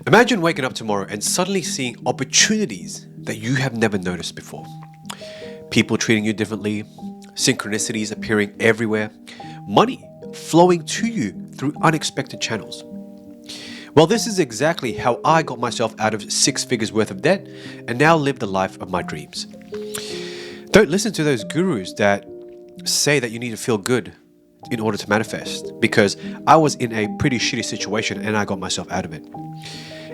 Imagine waking up tomorrow and suddenly seeing opportunities that you have never noticed before. People treating you differently, synchronicities appearing everywhere, money flowing to you through unexpected channels. Well, this is exactly how I got myself out of 6 figures worth of debt and now live the life of my dreams. Don't listen to those gurus that say that you need to feel good in order to manifest, because I was in a pretty shitty situation and I got myself out of it.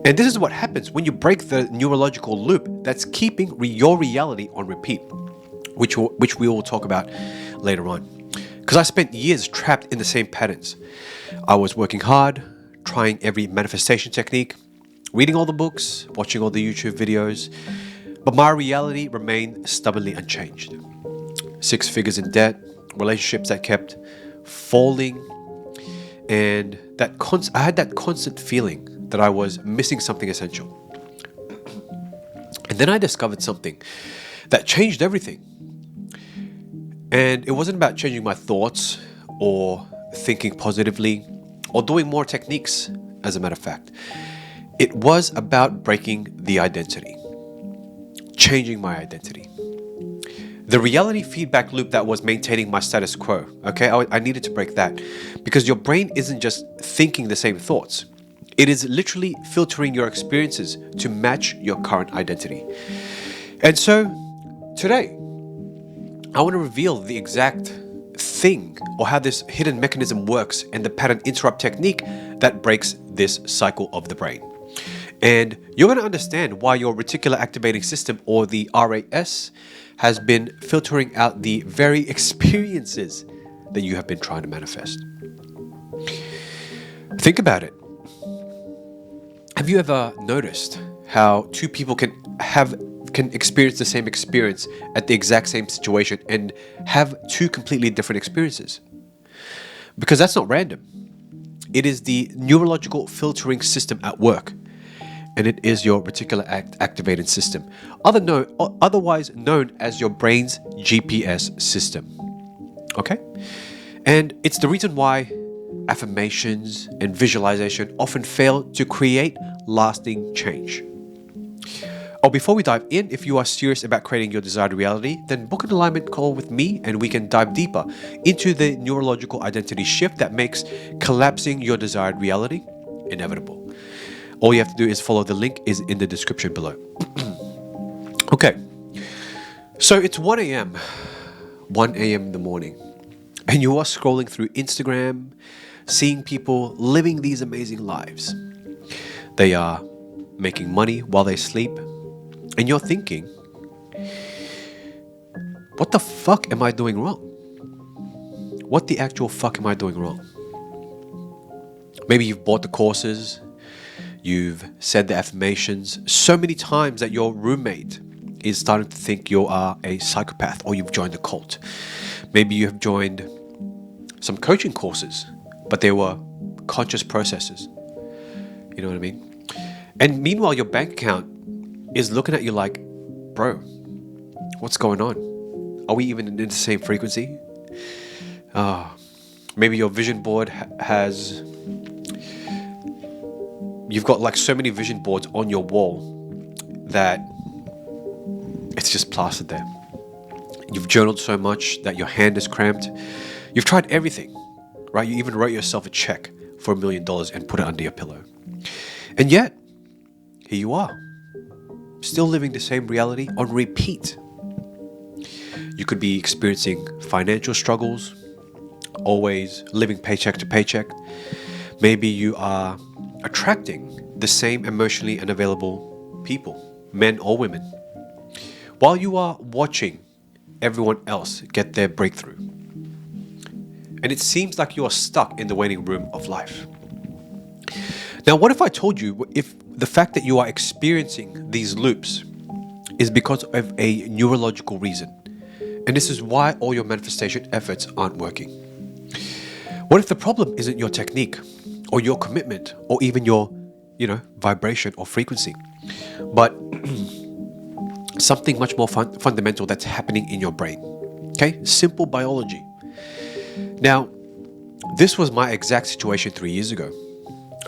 And this is what happens when you break the neurological loop that's keeping your reality on repeat, which we will talk about later on. Because I spent years trapped in the same patterns. I was working hard, trying every manifestation technique, reading all the books, watching all the YouTube videos, but my reality remained stubbornly unchanged. 6 figures in debt, relationships that kept falling, and I had that constant feeling that I was missing something essential. And then I discovered something that changed everything. And it wasn't about changing my thoughts or thinking positively or doing more techniques, as a matter of fact. It was about breaking the identity, changing my identity. The reality feedback loop that was maintaining my status quo, okay? I needed to break that, because your brain isn't just thinking the same thoughts. It is literally filtering your experiences to match your current identity. And so today, I want to reveal the exact thing, or how this hidden mechanism works, and the pattern interrupt technique that breaks this cycle of the brain. And you're going to understand why your reticular activating system, or the RAS, has been filtering out the very experiences that you have been trying to manifest. Think about it. Have you ever noticed how two people can experience the same experience at the exact same situation and have two completely different experiences? Because that's not random. It is the neurological filtering system at work, and it is your reticular activating system, otherwise known as your brain's GPS system. Okay? And it's the reason why affirmations and visualization often fail to create lasting change. Before we dive in, if you are serious about creating your desired reality, then book an alignment call with me and we can dive deeper into the neurological identity shift that makes collapsing your desired reality inevitable. All you have to do is follow the link is in the description below. Okay, so it's 1 a.m. in the morning, and you are scrolling through Instagram, seeing people living these amazing lives. They are making money while they sleep, and you're thinking, what the fuck am I doing wrong? What the actual fuck am I doing wrong? Maybe you've bought the courses, you've said the affirmations so many times that your roommate is starting to think you are a psychopath, or you've joined a cult. Maybe you have joined some coaching courses, but they were conscious processes. You know what I mean? And meanwhile, your bank account is looking at you like, bro, what's going on? Are we even in the same frequency? Maybe your vision board has... You've got like so many vision boards on your wall that it's just plastered there. You've journaled so much that your hand is cramped. You've tried everything, right? You even wrote yourself a check for $1 million and put it under your pillow. And yet, here you are, still living the same reality on repeat. You could be experiencing financial struggles, always living paycheck to paycheck. Maybe you are attracting the same emotionally unavailable people, men or women, while you are watching everyone else get their breakthrough. And it seems like you are stuck in the waiting room of life. Now, what if I told you if the fact that you are experiencing these loops is because of a neurological reason, and this is why all your manifestation efforts aren't working? What if the problem isn't your technique or your commitment or even your, vibration or frequency, but something much more fundamental that's happening in your brain? Okay, simple biology. Now, this was my exact situation 3 years ago.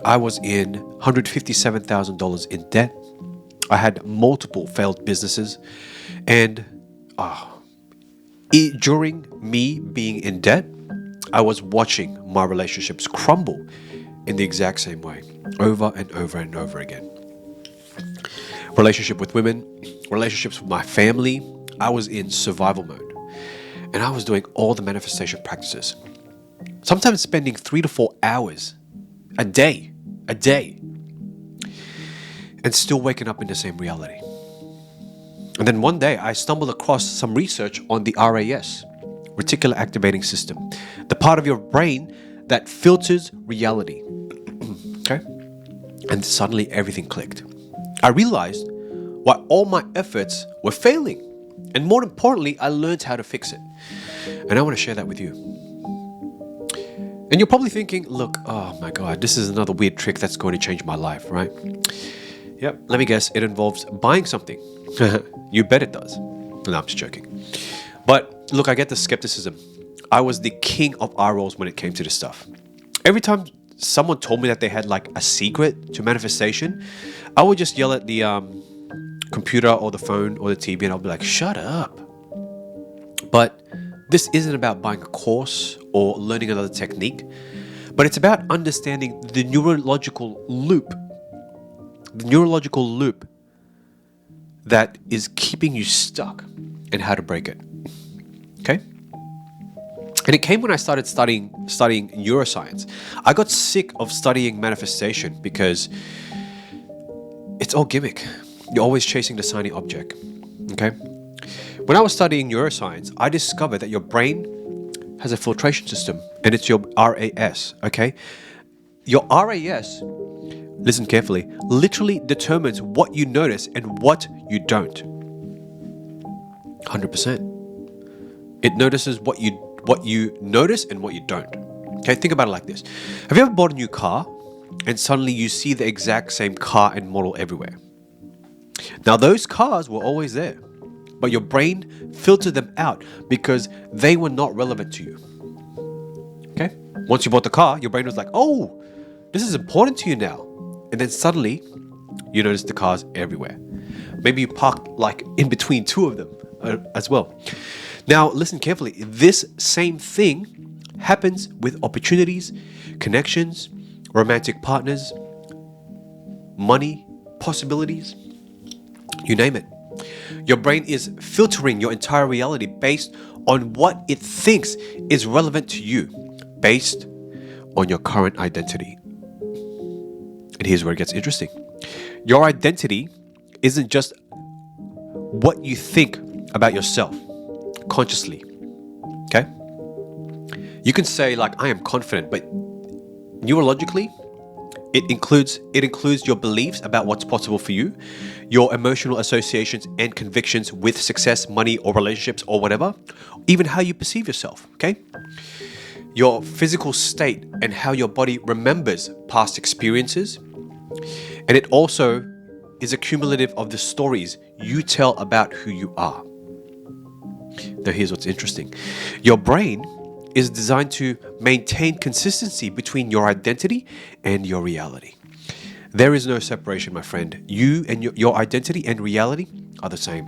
I was in $157,000 in debt. I had multiple failed businesses. And during me being in debt, I was watching my relationships crumble in the exact same way, over and over and over again. Relationship with women, relationships with my family, I was in survival mode. And I was doing all the manifestation practices. Sometimes spending 3 to 4 hours a day, and still waking up in the same reality. And then one day I stumbled across some research on the RAS, Reticular Activating System, the part of your brain that filters reality. Okay? And suddenly everything clicked. I realized why all my efforts were failing. And more importantly, I learned how to fix it. And I want to share that with you. And you're probably thinking, look, oh my God, this is another weird trick that's going to change my life, right? Yep, let me guess, it involves buying something. You bet it does. No, I'm just joking. But look, I get the skepticism. I was the king of eye rolls when it came to this stuff. Every time someone told me that they had like a secret to manifestation, I would just yell at the computer or the phone or the TV and I'll be like, shut up. But this isn't about buying a course or learning another technique, but it's about understanding the neurological loop that is keeping you stuck and how to break it. Okay? And it came when I started studying neuroscience. I got sick of studying manifestation because it's all gimmick. You're always chasing the shiny object. Okay? When I was studying neuroscience, I discovered that your brain has a filtration system and it's your RAS. Okay? Your RAS, listen carefully, literally determines what you notice and what you don't. 100%. It notices what you notice and what you don't. Okay, think about it like this. Have you ever bought a new car and suddenly you see the exact same car and model everywhere? Now those cars were always there, but your brain filtered them out because they were not relevant to you. Okay? Once you bought the car, your brain was like, oh, this is important to you now. And then suddenly, you notice the cars everywhere. Maybe you parked like in between two of them as well. Now, listen carefully. This same thing happens with opportunities, connections, romantic partners, money, possibilities, you name it. Your brain is filtering your entire reality based on what it thinks is relevant to you, based on your current identity. And here's where it gets interesting. Your identity isn't just what you think about yourself consciously. Okay? You can say like, I am confident, but neurologically, it includes your beliefs about what's possible for you, your emotional associations and convictions with success, money, or relationships, or whatever, even how you perceive yourself, okay? Your physical state and how your body remembers past experiences. And it also is a cumulative of the stories you tell about who you are. Now here's what's interesting. Your brain is designed to maintain consistency between your identity and your reality. There is no separation, my friend. You and your identity and reality are the same.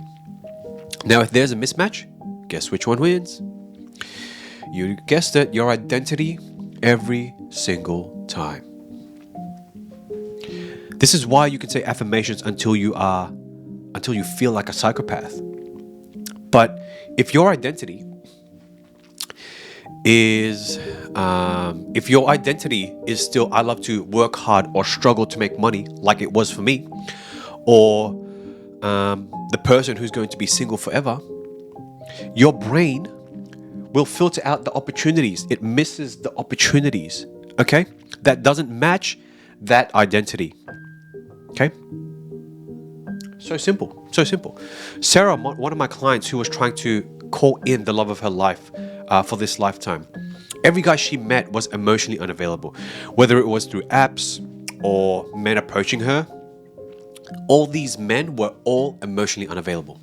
Now, if there's a mismatch, guess which one wins? You guessed it, your identity every single time. This is why you can say affirmations until you feel like a psychopath. But if your identity is still I love to work hard or struggle to make money like it was for me, or the person who's going to be single forever, your brain will filter out the opportunities. It misses the opportunities, okay? That doesn't match that identity, okay? So simple, so simple. Sarah, one of my clients who was trying to call in the love of her life for this lifetime, every guy she met was emotionally unavailable. Whether it was through apps or men approaching her, all these men were all emotionally unavailable.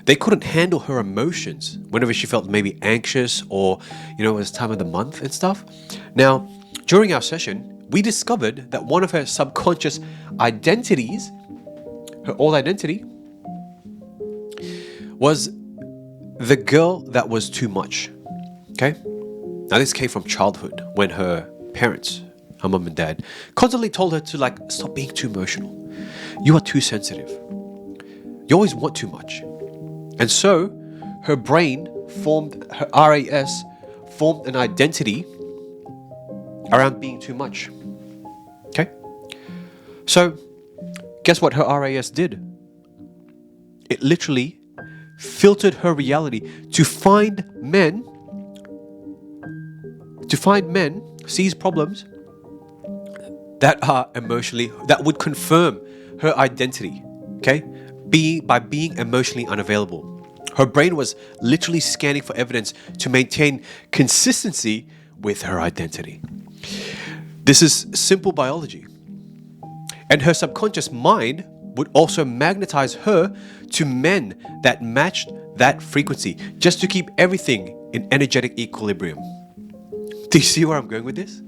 They couldn't handle her emotions whenever she felt maybe anxious or, it was time of the month and stuff. Now, during our session, we discovered that one of her subconscious identities, her old identity, was the girl that was too much. Okay? Now this came from childhood when her parents, her mom and dad, constantly told her to stop being too emotional. You are too sensitive. You always want too much. And so her brain formed, her RAS formed an identity around being too much. Okay? So guess what her RAS did? It literally filtered her reality to find men, sees problems that are emotionally, that would confirm her identity, okay? By being emotionally unavailable. Her brain was literally scanning for evidence to maintain consistency with her identity. This is simple biology. And her subconscious mind would also magnetize her to men that matched that frequency, just to keep everything in energetic equilibrium. Do you see where I'm going with this?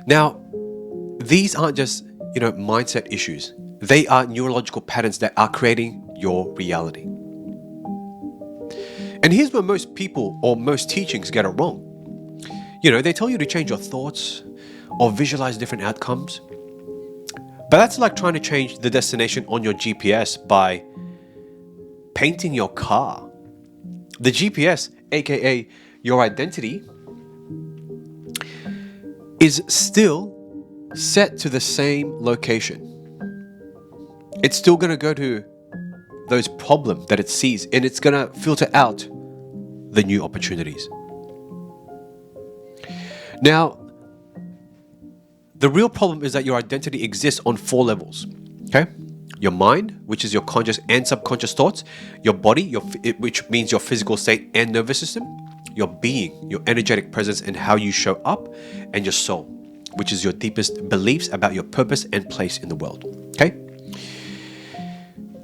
Now, these aren't just, mindset issues. They are neurological patterns that are creating your reality. And here's where most people or most teachings get it wrong. They tell you to change your thoughts or visualize different outcomes. But that's like trying to change the destination on your GPS by painting your car. The GPS, aka your identity, is still set to the same location. It's still going to go to those problems that it sees, and it's going to filter out the new opportunities. Now, the real problem is that your identity exists on 4 levels. Okay? Your mind, which is your conscious and subconscious thoughts. Your body, which means your physical state and nervous system. Your being, your energetic presence and how you show up. And your soul, which is your deepest beliefs about your purpose and place in the world. Okay?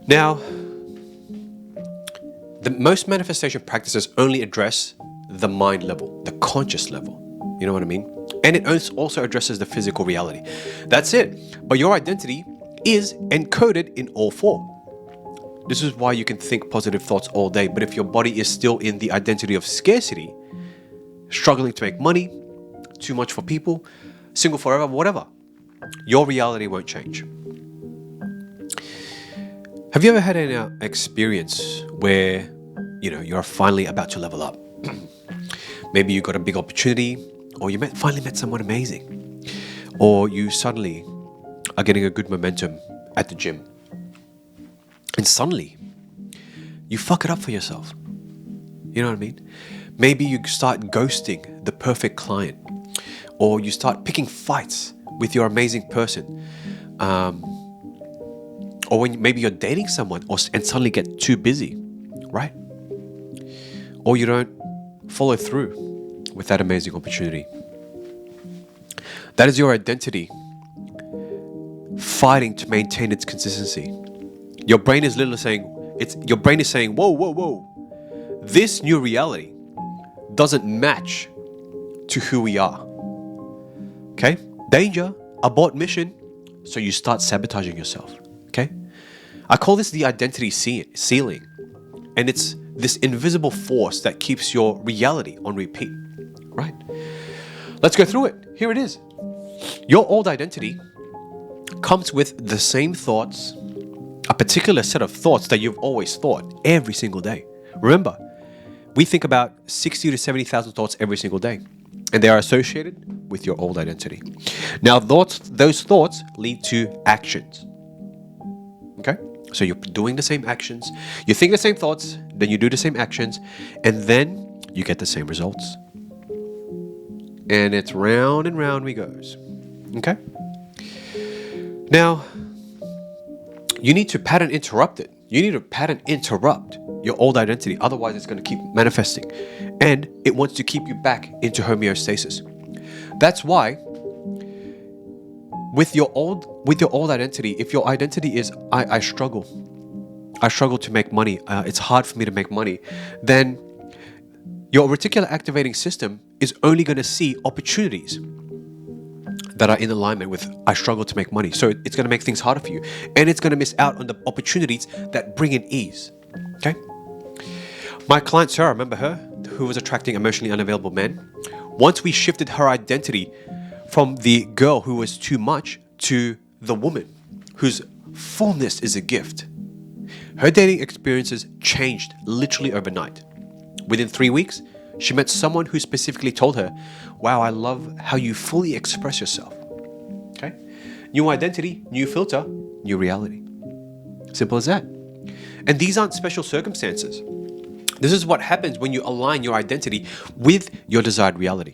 Now, the most manifestation practices only address the mind level, the conscious level. You know what I mean? And it also addresses the physical reality. That's it. But your identity is encoded in all 4. This is why you can think positive thoughts all day, but if your body is still in the identity of scarcity, struggling to make money, too much for people, single forever, whatever, your reality won't change. Have you ever had an experience where, you're finally about to level up? Maybe you got a big opportunity, or you finally met someone amazing, or you suddenly are getting a good momentum at the gym, and suddenly you fuck it up for yourself. You know what I mean? Maybe you start ghosting the perfect client, or you start picking fights with your amazing person, or when maybe you're dating someone and suddenly get too busy, right? Or you don't follow through with that amazing opportunity. That is your identity fighting to maintain its consistency. Your brain is literally saying, whoa. This new reality doesn't match to who we are. Okay? Danger, abort mission, so you start sabotaging yourself. Okay? I call this the identity ceiling. And it's this invisible force that keeps your reality on repeat. Right? Let's go through it. Here it is. Your old identity comes with the same thoughts, a particular set of thoughts that you've always thought every single day. Remember, we think about 60 to 70,000 thoughts every single day, and they are associated with your old identity. Now, those thoughts lead to actions. Okay? So you're doing the same actions, you think the same thoughts, then you do the same actions, and then you get the same results. And it's round and round we goes. Okay? Now, you need to pattern interrupt it. You need to pattern interrupt your old identity. Otherwise, it's going to keep manifesting. And it wants to keep you back into homeostasis. That's why with your old identity, if your identity is I struggle to make money, it's hard for me to make money, then Your reticular activating system is only going to see opportunities that are in alignment with I struggle to make money. So it's going to make things harder for you. And it's going to miss out on the opportunities that bring in ease. Okay? My client Sarah, remember her, who was attracting emotionally unavailable men? Once we shifted her identity from the girl who was too much to the woman whose fullness is a gift, her dating experiences changed literally overnight. Within 3 weeks, she met someone who specifically told her, wow, I love how you fully express yourself. Okay? New identity, new filter, new reality. Simple as that. And these aren't special circumstances. This is what happens when you align your identity with your desired reality.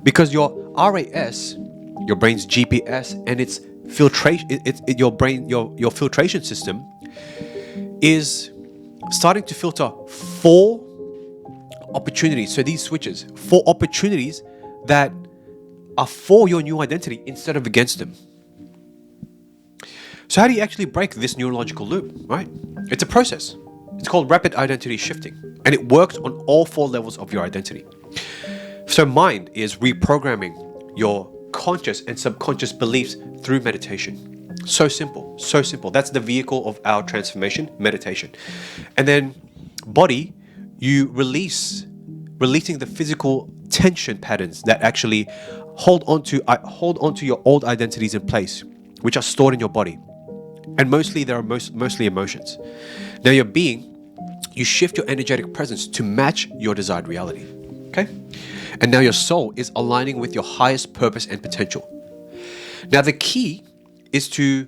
Because your RAS, your brain's GPS, and its filtration, your filtration system is starting to filter for opportunities. So these switches, for opportunities that are for your new identity instead of against them. So how do you actually break this neurological loop, right? It's a process. It's called rapid identity shifting, and it works on all 4 levels of your identity. So mind is reprogramming your conscious and subconscious beliefs through meditation. So simple, so simple. That's the vehicle of our transformation, meditation. And then body, you releasing the physical tension patterns that actually hold onto your old identities in place, which are stored in your body. And mostly they're mostly emotions. Now your being, you shift your energetic presence to match your desired reality. Okay? And now your soul is aligning with your highest purpose and potential. Now the key is you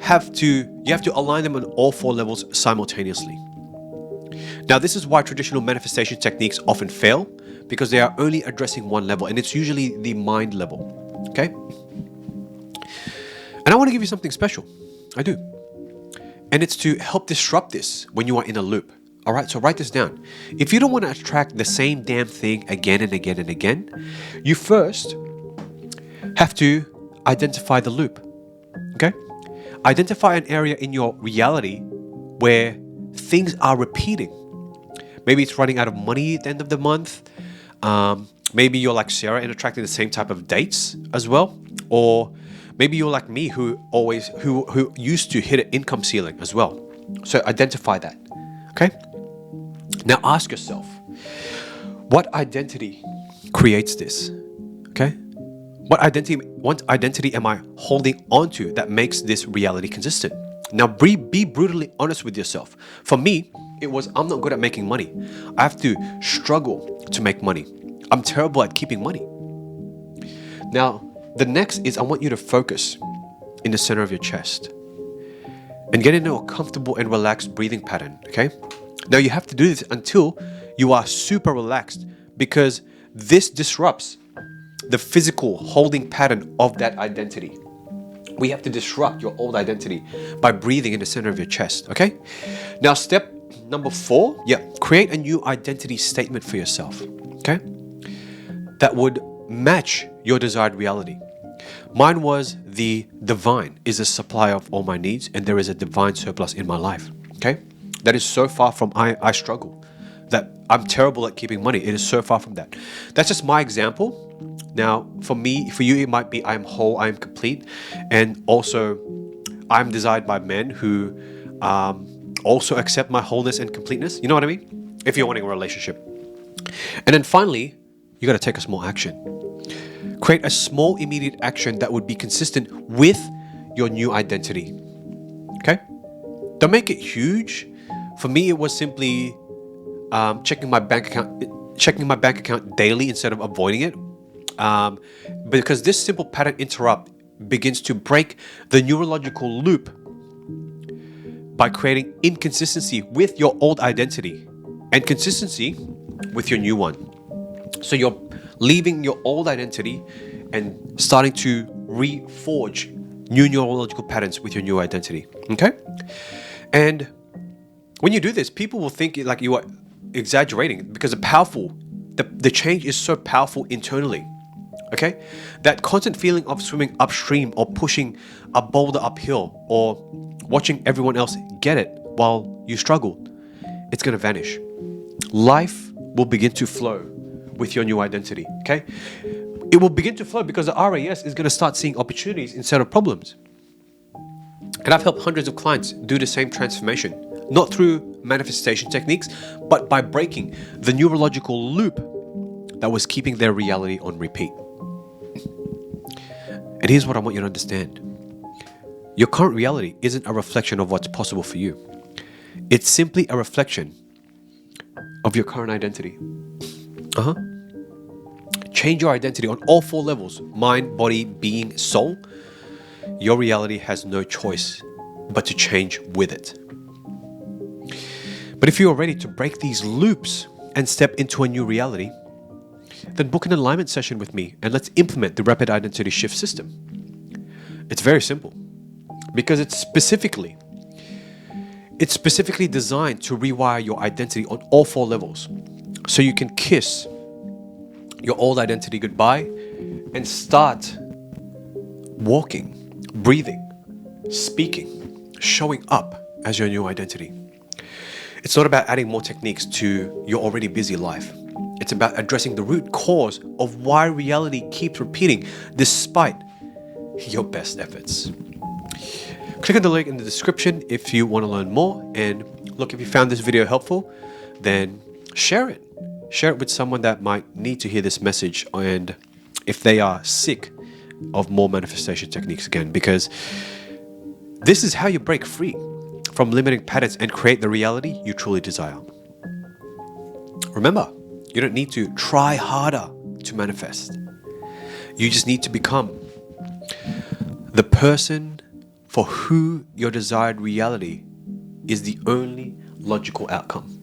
have to align them on all 4 levels simultaneously. Now this is why traditional manifestation techniques often fail, because they are only addressing one level, and it's usually the mind level. Okay? And I want to give you something special. I do. And it's to help disrupt this when you are in a loop. All right, so write this down. If you don't want to attract the same damn thing again and again and again, you first have to identify the loop. Okay? Identify an area in your reality where things are repeating. Maybe it's running out of money at the end of the month. Maybe you're like Sarah and attracting the same type of dates as well. Or maybe you're like me who used to hit an income ceiling as well. So identify that. Okay? Now ask yourself, what identity creates this? Okay? What identity am I holding onto that makes this reality consistent? Now be brutally honest with yourself. For me, it was I'm not good at making money. I have to struggle to make money. I'm terrible at keeping money. Now, the next is I want you to focus in the center of your chest and get into a comfortable and relaxed breathing pattern, okay? Now you have to do this until you are super relaxed, because this disrupts the physical holding pattern of that identity. We have to disrupt your old identity by breathing in the center of your chest, okay? Now step number 4, create a new identity statement for yourself, okay? That would match your desired reality. Mine was the divine is a supply of all my needs, and there is a divine surplus in my life, okay? That is so far from I struggle, that I'm terrible at keeping money. It is so far from that. That's just my example. Now, for me, for you, it might be I'm whole, I'm complete, and also I'm desired by men who also accept my wholeness and completeness. You know what I mean? If you're wanting a relationship. And then finally, you got to take a small action. Create a small immediate action that would be consistent with your new identity. Okay? Don't make it huge. For me, it was simply checking my bank account daily instead of avoiding it. Because this simple pattern interrupt begins to break the neurological loop by creating inconsistency with your old identity and consistency with your new one. So you're leaving your old identity and starting to reforge new neurological patterns with your new identity. Okay? And when you do this, people will think like you are exaggerating, because the change is so powerful internally. Okay? That constant feeling of swimming upstream or pushing a boulder uphill or watching everyone else get it while you struggle, it's going to vanish. Life will begin to flow with your new identity, okay? It will begin to flow because the RAS is going to start seeing opportunities instead of problems. And I've helped hundreds of clients do the same transformation, not through manifestation techniques, but by breaking the neurological loop that was keeping their reality on repeat. And here's what I want you to understand. Your current reality isn't a reflection of what's possible for you. It's simply a reflection of your current identity. Change your identity on all 4 levels: mind, body, being, soul. Your reality has no choice but to change with it. But if you are ready to break these loops and step into a new reality, then book an alignment session with me and let's implement the Rapid Identity Shift system. It's very simple because it's specifically designed to rewire your identity on all 4 levels so you can kiss your old identity goodbye and start walking, breathing, speaking, showing up as your new identity. It's not about adding more techniques to your already busy life. It's about addressing the root cause of why reality keeps repeating despite your best efforts. Click on the link in the description if you want to learn more. And look, if you found this video helpful, then share it. Share it with someone that might need to hear this message, and if they are sick of more manifestation techniques again, because this is how you break free from limiting patterns and create the reality you truly desire. Remember, you don't need to try harder to manifest. You just need to become the person for who your desired reality is the only logical outcome.